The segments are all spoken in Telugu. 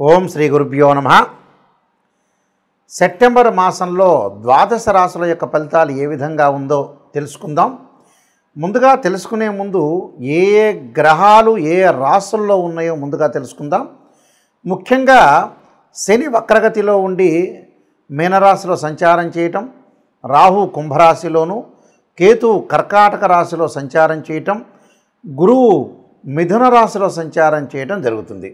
ఓం శ్రీ గురుభ్యో నమః. సెప్టెంబర్ మాసంలో ద్వాదశ రాశుల యొక్క ఫలితాలు ఏ విధంగా ఉందో తెలుసుకుందాం. ముందుగా తెలుసుకునే ముందు ఏ గ్రహాలు ఏ రాశుల్లో ఉన్నాయో ముందుగా తెలుసుకుందాం. ముఖ్యంగా శని వక్రగతిలో ఉండి మీనరాశిలో సంచారం చేయటం, రాహు కుంభరాశిలోను, కేతు కర్కాటక రాశిలో సంచారం చేయటం, గురువు మిథున రాశిలో సంచారం చేయటం జరుగుతుంది.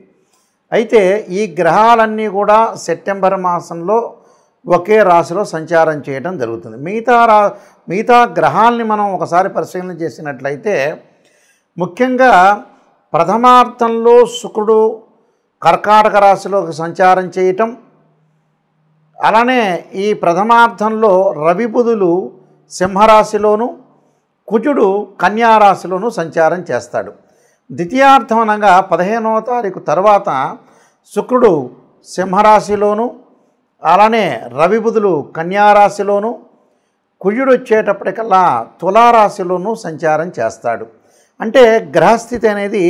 అయితే ఈ గ్రహాలన్నీ కూడా సెప్టెంబర్ మాసంలో ఒకే రాశిలో సంచారం చేయడం జరుగుతుంది. మిగతా గ్రహాలని మనం ఒకసారి పరిశీలన చేసినట్లయితే ముఖ్యంగా ప్రథమార్థంలో శుక్రుడు కర్కాటక రాశిలో సంచారం చేయటం, అలానే ఈ ప్రథమార్థంలో రవి బుధులు సింహరాశిలోను, కుజుడు కన్యారాశిలోను సంచారం చేస్తాడు. ద్వితీయార్థం అనగా 15వ తారీఖు తర్వాత శుక్రుడు సింహరాశిలోను, అలానే రవి బుధులు కన్యారాశిలోను, కుజుడు వచ్చేటప్పటికల్లా తులారాశిలోను సంచారం చేస్తాడు. అంటే గ్రహస్థితి అనేది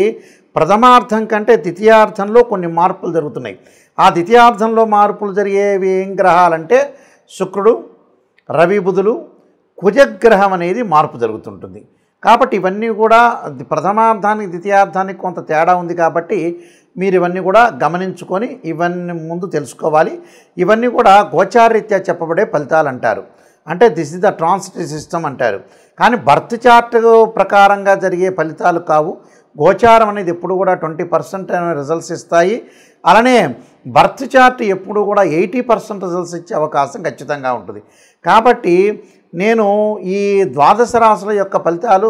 ప్రథమార్థం కంటే ద్వితీయార్థంలో కొన్ని మార్పులు జరుగుతున్నాయి. ఆ ద్వితీయార్థంలో మార్పులు జరిగేవి ఏం గ్రహాలంటే శుక్రుడు, రవి బుధులు, కుజగ్రహం అనేది మార్పు జరుగుతుంటుంది. కాబట్టి ఇవన్నీ కూడా ప్రథమార్థానికి ద్వితీయార్థానికి కొంత తేడా ఉంది. కాబట్టి మీరు ఇవన్నీ కూడా గమనించుకొని ఇవన్నీ ముందు తెలుసుకోవాలి. ఇవన్నీ కూడా గోచారరీత్యా చెప్పబడే ఫలితాలు అంటారు. అంటే this is the transitive system అంటారు. కానీ బర్త్ చార్ట్ ప్రకారంగా జరిగే ఫలితాలు కావు. గోచారం అనేది ఎప్పుడు కూడా 20% రిజల్ట్స్ ఇస్తాయి. అలానే బర్త్ చార్ట్ ఎప్పుడు కూడా 80% రిజల్ట్స్ ఇచ్చే అవకాశం ఖచ్చితంగా ఉంటుంది. కాబట్టి నేను ఈ ద్వాదశ రాశుల యొక్క ఫలితాలు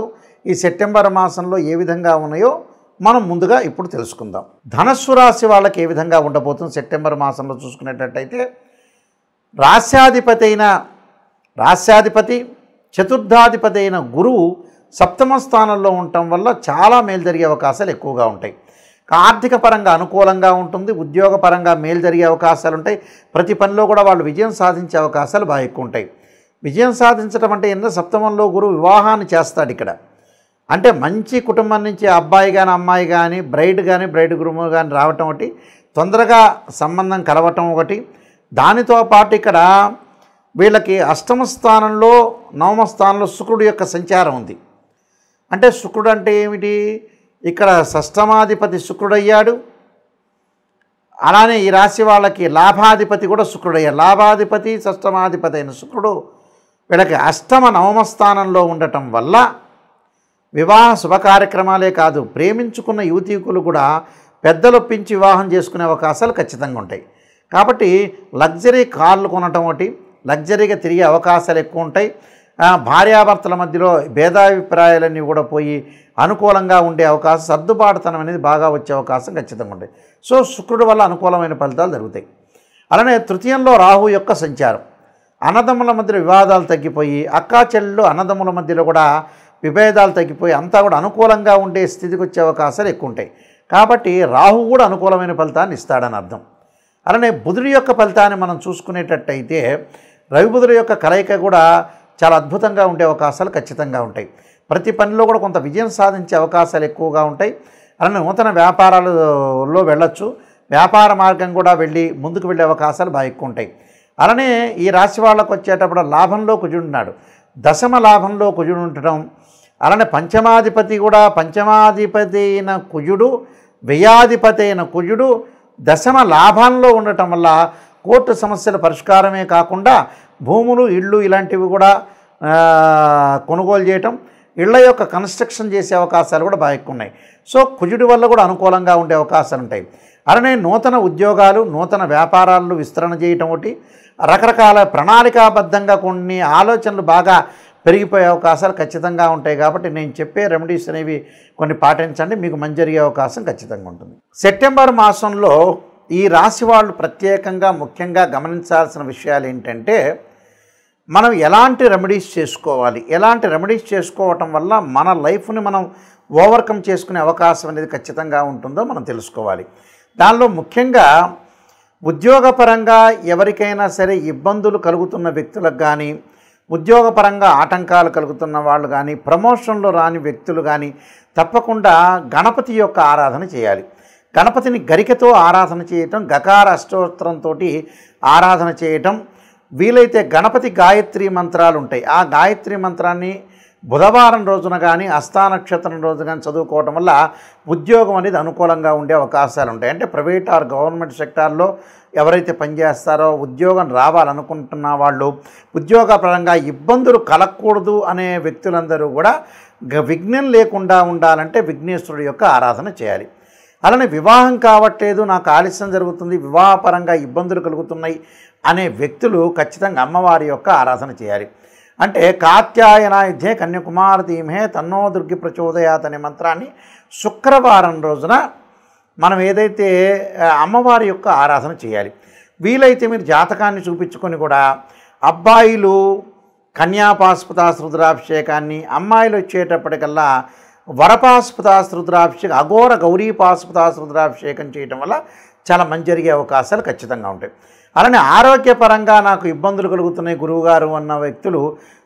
ఈ సెప్టెంబర్ మాసంలో ఏ విధంగా ఉన్నాయో మనం ముందుగా ఇప్పుడు తెలుసుకుందాం. ధనస్సు రాశి వాళ్ళకి ఏ విధంగా ఉండబోతుంది సెప్టెంబర్ మాసంలో చూసుకునేటట్టయితే రాశ్యాధిపతి చతుర్థాధిపతి అయిన గురువు సప్తమ స్థానంలో ఉండటం వల్ల చాలా మేలు జరిగే అవకాశాలు ఎక్కువగా ఉంటాయి. ఆర్థిక పరంగా అనుకూలంగా ఉంటుంది. ఉద్యోగపరంగా మేలు జరిగే అవకాశాలు ఉంటాయి. ప్రతి పనిలో కూడా వాళ్ళు విజయం సాధించే అవకాశాలు బాగా ఎక్కువ ఉంటాయి. విజయం సాధించడం అంటే ఎన్నో సప్తమంలో గురువు వివాహాన్ని చేస్తాడు. ఇక్కడ అంటే మంచి కుటుంబం నుంచి అబ్బాయి కానీ అమ్మాయి కానీ బ్రైడ్ గ్రూమ్ కానీ రావటం ఒకటి, తొందరగా సంబంధం కలవటం ఒకటి. దానితో పాటు ఇక్కడ వీళ్ళకి అష్టమ స్థానంలో నవమ స్థానంలో శుక్రుడు యొక్క సంచారం ఉంది. అంటే శుక్రుడు అంటే ఏమిటి? ఇక్కడ షష్టమాధిపతి శుక్రుడయ్యాడు. అలానే ఈ రాశి వాళ్ళకి లాభాధిపతి కూడా శుక్రుడయ్యాడు. లాభాధిపతి షష్టమాధిపతి అయిన శుక్రుడు వీళ్ళకి అష్టమ నవమ స్థానంలో ఉండటం వల్ల వివాహ శుభ కార్యక్రమాలే కాదు, ప్రేమించుకున్న యువతీకులు కూడా పెద్దలొప్పించి వివాహం చేసుకునే అవకాశాలు ఖచ్చితంగా ఉంటాయి. కాబట్టి లగ్జరీ కార్లు కొనటం ఒకటి, లగ్జరీగా తిరిగే అవకాశాలు ఎక్కువ ఉంటాయి. భార్యాభర్తల మధ్యలో భేదాభిప్రాయాలన్నీ కూడా పోయి అనుకూలంగా ఉండే అవకాశం, సర్దుబాటుతనం అనేది బాగా వచ్చే అవకాశం ఖచ్చితంగా ఉంటాయి. సో శుక్రుడు వల్ల అనుకూలమైన ఫలితాలు జరుగుతాయి. అలానే తృతీయంలో రాహు యొక్క సంచారం, అన్నదమ్ముల మధ్యలో వివాదాలు తగ్గిపోయి, అక్కా చెల్లెళ్ళు అన్నదమ్ముల మధ్యలో కూడా విభేదాలు తగ్గిపోయి అంతా కూడా అనుకూలంగా ఉండే స్థితికి వచ్చే అవకాశాలు ఎక్కువ ఉంటాయి. కాబట్టి రాహు కూడా అనుకూలమైన ఫలితాన్ని ఇస్తాడని అర్థం. అలానే బుధుడి యొక్క ఫలితాన్ని మనం చూసుకునేటట్టయితే రవి బుధుడి యొక్క కలయిక కూడా చాలా అద్భుతంగా ఉండే అవకాశాలు ఖచ్చితంగా ఉంటాయి. ప్రతి పనిలో కూడా కొంత విజయం సాధించే అవకాశాలు ఎక్కువగా ఉంటాయి. అలానే నూతన వ్యాపారాలలో వెళ్ళొచ్చు, వ్యాపార మార్గం కూడా ముందుకు వెళ్ళే అవకాశాలు బాగా ఎక్కువ ఉంటాయి. అలానే ఈ రాశి వాళ్ళకు వచ్చేటప్పుడు లాభంలో కుజుడు ఉన్నాడు, దశమ లాభంలో కుజుడు ఉండటం, అలానే పంచమాధిపతి అయిన కుజుడు, వ్యయాధిపతి అయిన కుజుడు దశమ లాభంలో ఉండటం వల్ల కోర్టు సమస్యల పరిష్కారమే కాకుండా భూములు, ఇళ్ళు ఇలాంటివి కూడా కొనుగోలు చేయటం, ఇళ్ల యొక్క కన్స్ట్రక్షన్ చేసే అవకాశాలు కూడా బాగా ఎక్కువ ఉన్నాయి. సో కుజుడి వల్ల కూడా అనుకూలంగా ఉండే అవకాశాలు ఉంటాయి. అలానే నూతన ఉద్యోగాలు, నూతన వ్యాపారాలు విస్తరణ చేయటం ఒకటి, రకరకాల ప్రణాళికాబద్ధంగా కొన్ని ఆలోచనలు బాగా పెరిగిపోయే అవకాశాలు ఖచ్చితంగా ఉంటాయి. కాబట్టి నేను చెప్పే రెమెడీస్ అనేవి కొన్ని పాటించండి, మీకు మంచి జరిగే అవకాశం ఖచ్చితంగా ఉంటుంది. సెప్టెంబర్ మాసంలో ఈ రాశి వాళ్ళు ప్రత్యేకంగా ముఖ్యంగా గమనించాల్సిన విషయాలు ఏంటంటే మనం ఎలాంటి రెమెడీస్ చేసుకోవాలి, ఎలాంటి రెమెడీస్ చేసుకోవటం వల్ల మన లైఫ్ని మనం ఓవర్కమ్ చేసుకునే అవకాశం అనేది ఖచ్చితంగా ఉంటుందో మనం తెలుసుకోవాలి. దానిలో ముఖ్యంగా ఉద్యోగపరంగా ఎవరికైనా సరే ఇబ్బందులు కలుగుతున్న వ్యక్తులకు కానీ, ఉద్యోగపరంగా ఆటంకాలు కలుగుతున్న వాళ్ళు కానీ, ప్రమోషన్లో రాని వ్యక్తులు కానీ తప్పకుండా గణపతి యొక్క ఆరాధన చేయాలి. గణపతిని గరికతో ఆరాధన చేయటం, గకార అష్టోత్తరంతో ఆరాధన చేయటం, వీలైతే గణపతి గాయత్రి మంత్రాలు ఉంటాయి, ఆ గాయత్రి మంత్రాన్ని బుధవారం రోజున కానీ హస్తానక్షత్రం రోజు కానీ చదువుకోవటం వల్ల ఉద్యోగం అనేది అనుకూలంగా ఉండే అవకాశాలు ఉంటాయి. అంటే ప్రైవేట్ ఆర్ గవర్నమెంట్ సెక్టార్లో ఎవరైతే పనిచేస్తారో ఉద్యోగం రావాలనుకుంటున్న వాళ్ళు, ఉద్యోగపరంగా ఇబ్బందులు కలగకూడదు అనే వ్యక్తులందరూ కూడా విఘ్నం లేకుండా ఉండాలంటే విఘ్నేశ్వరుడు యొక్క ఆరాధన చేయాలి. అలానే వివాహం కావట్లేదు, నాకు ఆలస్యం జరుగుతుంది, వివాహపరంగా ఇబ్బందులు కలుగుతున్నాయి అనే వ్యక్తులు ఖచ్చితంగా అమ్మవారి యొక్క ఆరాధన చేయాలి. అంటే కాత్యాయనాయుధ్యే కన్యాకుమారి ధీమహే తన్నో దుర్గి ప్రచోదయాత్ అనే మంత్రాన్ని శుక్రవారం రోజున మనం ఏదైతే అమ్మవారి యొక్క ఆరాధన చేయాలి. వీలైతే మీరు జాతకాన్ని చూపించుకొని కూడా అబ్బాయిలు కన్యాపాస్పదాస్ రుద్రాభిషేకాన్ని, అమ్మాయిలు వచ్చేటప్పటికల్లా వరపాస్పదాస్ రుద్రాభిషేకం, అఘోర గౌరీపాస్పదాస్ రుద్రాభిషేకం చేయటం వల్ల చాలా మంచి జరిగే అవకాశాలు ఖచ్చితంగా ఉంటాయి. అలానే ఆరోగ్యపరంగా నాకు ఇబ్బందులు కలుగుతున్నాయి గురువుగారు అన్న వ్యక్తులు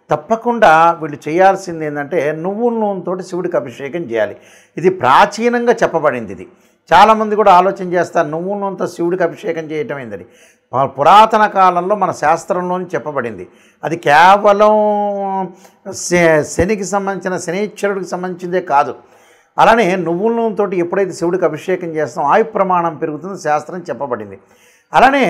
తప్పకుండా వీళ్ళు చేయాల్సింది ఏంటంటే నువ్వుల నూనెతో శివుడికి అభిషేకం చేయాలి. ఇది ప్రాచీనంగా చెప్పబడింది. ఇది చాలామంది కూడా ఆలోచన చేస్తారు నువ్వుల నూనెతో శివుడికి అభిషేకం చేయటం ఏందని. పురాతన కాలంలో మన శాస్త్రంలోని చెప్పబడింది. అది కేవలం శనికి సంబంధించిన శనీశ్వరుడికి సంబంధించిందే కాదు. అలానే నువ్వుల నూనెతో ఎప్పుడైతే శివుడికి అభిషేకం చేస్తామో ఆయు ప్రమాణం పెరుగుతుంది శాస్త్రం చెప్పబడింది. అలానే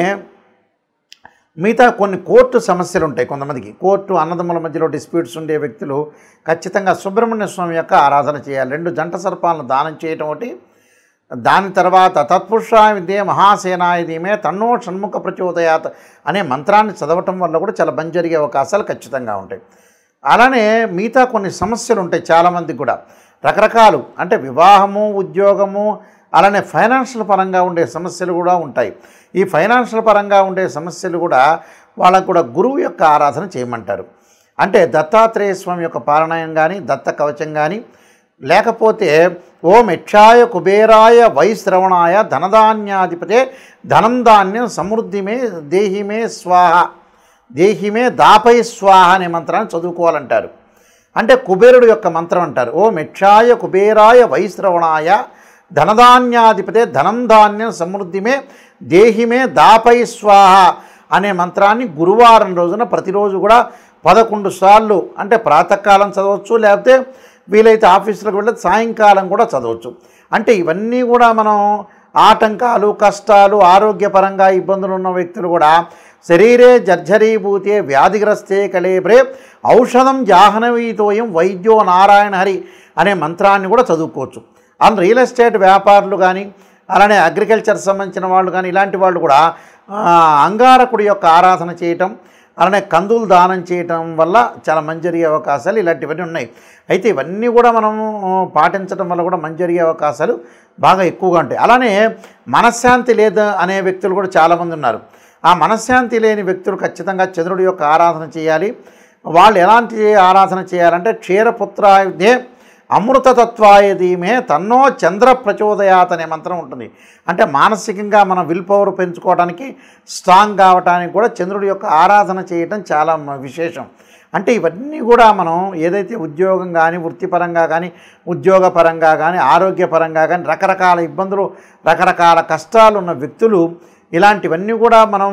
మిగతా కొన్ని కోర్టు సమస్యలు ఉంటాయి. కొంతమందికి కోర్టు అన్నదమ్ముల మధ్యలో డిస్ప్యూట్స్ ఉండే వ్యక్తులు ఖచ్చితంగా సుబ్రహ్మణ్య స్వామి యొక్క ఆరాధన చేయాలి. 2 జంట సర్పాలను దానం చేయటం ఒకటి, దాని తర్వాత తత్పురుషాయ విద్యే మహాసేనాయ ధీమే తన్నో షణ్ముఖ ప్రచోదయాత్ అనే మంత్రాన్ని చదవటం వల్ల కూడా చాలా మంచి జరిగే అవకాశాలు ఖచ్చితంగా ఉంటాయి. అలానే మిగతా కొన్ని సమస్యలు ఉంటాయి చాలామందికి కూడా రకరకాలు, అంటే వివాహము, ఉద్యోగము, అలానే ఫైనాన్షియల్ పరంగా ఉండే సమస్యలు కూడా ఉంటాయి. ఈ ఫైనాన్షియల్ పరంగా ఉండే సమస్యలు కూడా వాళ్ళకు కూడా గురువు యొక్క ఆరాధన చేయమంటారు. అంటే దత్తాత్రేయ స్వామి యొక్క పారాయణం కానీ, దత్త కవచం కానీ, లేకపోతే ఓం యక్షాయ కుబేరాయ వైశ్రవణాయ ధనధాన్యాధిపతే ధనం ధాన్యం సమృద్ధిమే దేహిమే స్వాహ దేహిమే దాపై స్వాహ అనే మంత్రాన్ని చదువుకోవాలంటారు. అంటే కుబేరుడు యొక్క మంత్రం అంటారు. ఓం యక్షాయ కుబేరాయ వైశ్రవణాయ ధనధాన్యాధిపతే ధనం ధాన్యం సమృద్ధిమే దేహిమే దాపై స్వాహ అనే మంత్రాన్ని గురువారం రోజున ప్రతిరోజు కూడా 11 సార్లు, అంటే ప్రాతకాలం చదవచ్చు, లేకపోతే వీలైతే ఆఫీసులకు వెళ్ళి సాయంకాలం కూడా చదవచ్చు. అంటే ఇవన్నీ కూడా మనం ఆటంకాలు, కష్టాలు, ఆరోగ్యపరంగా ఇబ్బందులు ఉన్న వ్యక్తులు కూడా శరీరే జర్జరీభూతే వ్యాధిగ్రస్తే కళేబ్రే ఔషధం జాహ్నవీతోయం వైద్యో నారాయణ హరి అనే మంత్రాన్ని కూడా చదువుకోవచ్చు. అండ్ రియల్ ఎస్టేట్ వ్యాపారులు కానీ, అలానే అగ్రికల్చర్ సంబంధించిన వాళ్ళు కానీ, ఇలాంటి వాళ్ళు కూడా అంగారకుడి యొక్క ఆరాధన చేయటం, అలానే కందులు దానం చేయటం వల్ల చాలా మంచి జరిగే అవకాశాలు ఇలాంటివన్నీ ఉన్నాయి. అయితే ఇవన్నీ కూడా మనం పాటించడం వల్ల కూడా మంచి జరిగే అవకాశాలు బాగా ఎక్కువగా ఉంటాయి. అలానే మనశ్శాంతి లేదు అనే వ్యక్తులు కూడా చాలామంది ఉన్నారు. ఆ మనశ్శాంతి లేని వ్యక్తులు ఖచ్చితంగా చంద్రుడి యొక్క ఆరాధన చేయాలి. వాళ్ళు ఎలాంటి ఆరాధన చేయాలంటే క్షీరపుత్రాయుధే అమృతతత్వాయ ధీమే తన్నో చంద్ర ప్రచోదయాత్ అనే మంత్రం ఉంటుంది. అంటే మానసికంగా మనం విల్ పవర్ పెంచుకోవడానికి, స్ట్రాంగ్ కావడానికి కూడా చంద్రుడి యొక్క ఆరాధన చేయటం చాలా విశేషం. అంటే ఇవన్నీ కూడా మనం ఏదైతే ఉద్యోగం కానీ, వృత్తిపరంగా కానీ, ఉద్యోగపరంగా కానీ, ఆరోగ్యపరంగా కానీ రకరకాల ఇబ్బందులు, రకరకాల కష్టాలు ఉన్న వ్యక్తులు ఇలాంటివన్నీ కూడా మనం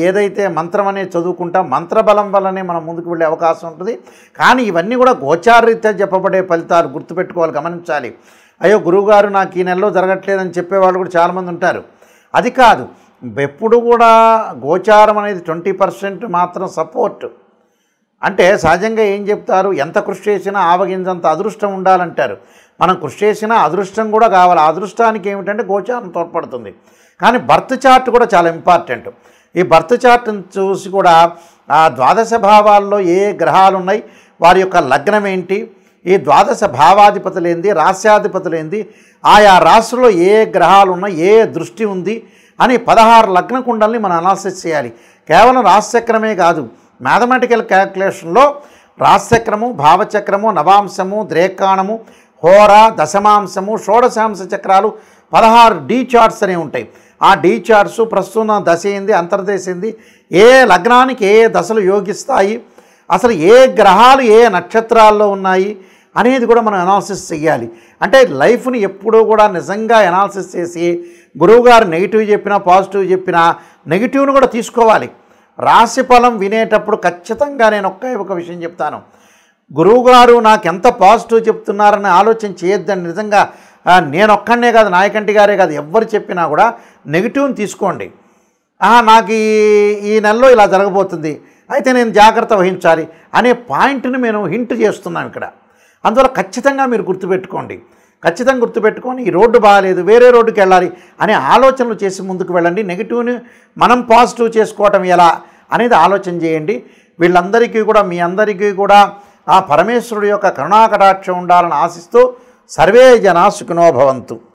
ఏదైతే మంత్రం అనేది చదువుకుంటాం, మంత్రబలం వల్లనే మనం ముందుకు వెళ్ళే అవకాశం ఉంటుంది. కానీ ఇవన్నీ కూడా గోచారరీత్యా చెప్పబడే ఫలితాలు గుర్తుపెట్టుకోవాలి, గమనించాలి. అయ్యో గురువుగారు నాకు ఈ నెలలో జరగట్లేదని చెప్పేవాళ్ళు కూడా చాలామంది ఉంటారు. అది కాదు, ఎప్పుడు కూడా గోచారం అనేది 20% మాత్రం సపోర్ట్. అంటే సహజంగా ఏం చెప్తారు, ఎంత కృషి చేసినా ఆవగింజంత అదృష్టం ఉండాలంటారు. మనం కృషి చేసినా అదృష్టం కూడా కావాలి. ఆ అదృష్టానికి ఏమిటంటే గోచారం తోడ్పడుతుంది. కానీ బర్త్ చార్ట్ కూడా చాలా ఇంపార్టెంట్. ఈ బర్త్ చార్ట్ని చూసి కూడా ఆ ద్వాదశ భావాల్లో ఏ గ్రహాలు ఉన్నాయి, వారి యొక్క లగ్నం ఏంటి, ఈ ద్వాదశ భావాధిపతులు ఏంది, రాస్యాధిపతులు ఏంది, ఆయా రాశుల్లో ఏ గ్రహాలు ఉన్నాయి, ఏ దృష్టి ఉంది అని 16 లగ్న కుండల్ని మనం అనాలిసిస్ చేయాలి. కేవలం రాశిచక్రమే కాదు, మ్యాథమెటికల్ క్యాల్కులేషన్లో రాశిచక్రము, భావచక్రము, నవాంశము, ద్రేకాణము, హోర, దశమాంశము, షోడశాంశ చక్రాలు 16 డీ చార్ట్స్ అనేవి ఉంటాయి. ఆ డీ చార్ట్స్ ప్రస్తుతం దశ ఏంది, అంతర్దశ ఏంది, ఏ లగ్నానికి ఏ దశలు యోగిస్తాయి, అసలు ఏ గ్రహాలు ఏ నక్షత్రాల్లో ఉన్నాయి, అనేది కూడా మనం అనాలిసిస్ చేయాలి. అంటే లైఫ్ని ఎప్పుడూ కూడా నిజంగా అనాలిసిస్ చేసి గురువుగారు నెగిటివ్ చెప్పినా పాజిటివ్ చెప్పినా నెగిటివ్ను కూడా తీసుకోవాలి. రాశిఫలం వినేటప్పుడు ఖచ్చితంగా నేను ఒక విషయం చెప్తాను, గురువుగారు నాకు ఎంత పాజిటివ్ చెప్తున్నారని ఆలోచన చేయొద్దని. నిజంగా నేను ఒక్కడనే కాదు, నాయకంటి గారే కాదు, ఎవరు చెప్పినా కూడా నెగిటివ్ని తీసుకోండి. నాకు ఈ నెలలో ఇలా జరగబోతుంది, అయితే నేను జాగ్రత్త వహించాలి అనే పాయింట్ని మేము హింట్ చేస్తున్నాం ఇక్కడ. అందువల్ల ఖచ్చితంగా మీరు ఖచ్చితంగా గుర్తుపెట్టుకొని ఈ రోడ్డు బాగాలేదు, వేరే రోడ్డుకి వెళ్ళాలి అనే ఆలోచనలు చేసి ముందుకు వెళ్ళండి. నెగిటివ్ని మనం పాజిటివ్ చేసుకోవటం ఎలా అనేది ఆలోచన చేయండి. వీళ్ళందరికీ కూడా, మీ అందరికీ కూడా ఆ పరమేశ్వరుడు యొక్క కరుణాకటాక్షం ఉండాలని ఆశిస్తూ సర్వే జనా సుఖినో భవంతు.